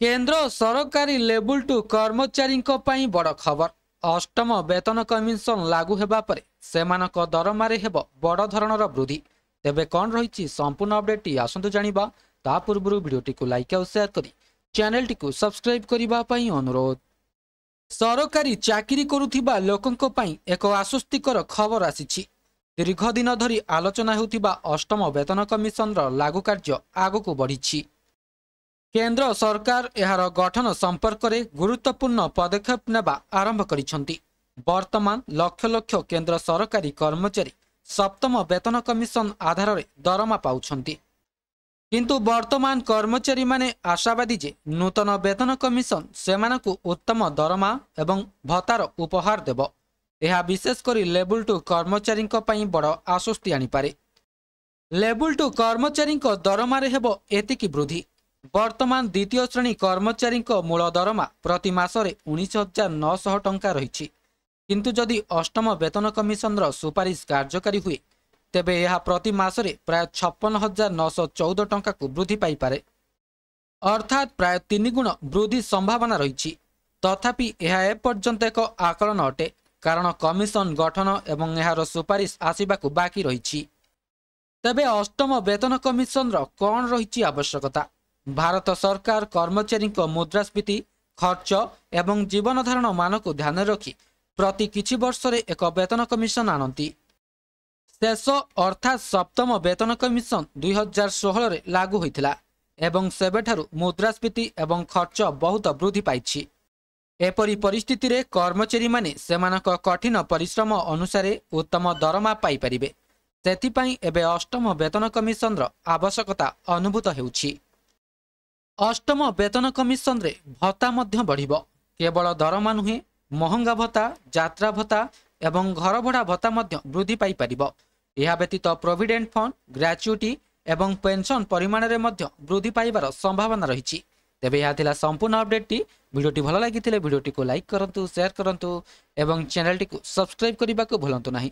केंद्र सरकारी level two कर्मचारी बड़ खबर। अष्टम वेतन कमिशन लागू हेबा परे सेमानक दरमारे हेब बड़ धरणर वृद्धि। तेबे कौन रही संपूर्ण अपडेट आसतु जानिबा। ता पूर्व वीडियोटी को लाइक और शेयर करी चैनल टी को सब्सक्राइब करिबा पई अनुरोध। सरकारी चाकरी करुथिबा लोकंक पई एक आश्वस्तिकर खबर आसीछि। दीर्घ दिन धरी आलोचना हेउथिबा अष्टम वेतन कमिशन लागू कार्य आगकू बढ़िछि। केंद्र सरकार एहार गठन संपर्क में गुरुत्वपूर्ण पदक्षेप नेबा आरंभ करिसेंति। वर्तमान लक्ष लक्ष केंद्र सरकारी कर्मचारी सप्तम वेतन कमिशन आधार रे दरमा पाउछंती। किंतु वर्तमान कर्मचारी माने आशावादी जे नूतन वेतन कमिशन सेमानकु उत्तम दरमा एवं भत्तार उपहार देव। यह विशेषकर लेवल टू कर्मचारी पई बड़ आश्वस्ति आनिपारे। लेवल टू कर्मचारी दरमारे हेब एतिकी वृद्धि। वर्तमान द्वितीय श्रेणी कर्मचारी मूल दरमा प्रति मासरे 19,900 टंका रही। किंतु जदि अष्टम वेतन कमिशन सुपारिश कार्यकारी हुए तेबे यह प्रति मासरे प्राय 56,914 टंका को वृद्धि पाई पारे। अर्थात प्राय 3 गुण वृद्धि संभावना रही। तथापि यह एपर्यंत एक आकलन अटे, कारण कमिशन गठन एवं यार सुपारिश आसवाक बाकी रही। तेबे अष्टम वेतन कमिशन कौन रही आवश्यकता? भारत सरकार कर्मचारी मुद्रास्फीति खर्च एवं जीवन धारण मान को ध्यान रखी प्रति किछि वर्ष रे एक वेतन कमिशन आनती। शेष अर्थात सप्तम वेतन कमिशन 2016 रे लागू होइथिला एवं सेबेठारु मुद्रास्फीति एवं खर्च बहुत वृद्धि पाइछि। एपरी परिस्थिति रे कर्मचारी माने सेमानक कठिन परिश्रम अनुसार उत्तम दरमा पाई परिबे। सेथिपई एबे अष्टम वेतन कमिशन आवश्यकता अनुभूत हेउछि। अष्टम वेतन कमिशन रे भत्ता मध्य बढ़िबो। केवल दरमा नुहे, महंगा भत्ता, यात्रा भत्ता एवं घर भड़ा भत्ता मध्य वृद्धि पाई परिबो। यह व्यतीत प्रोविडेंट फंड, ग्रेच्युटी एवं पेंशन परिमाण रे मध्य वृद्धि पाइबार संभावना रही। तेबे यह थिला संपूर्ण अपडेट टी। वीडियोटी भल लागिथिले वीडियोटी को लाइक करंतु, शेयर करंतु एवं चैनल टी को सब्सक्राइब करने को भूलंतु नहीं।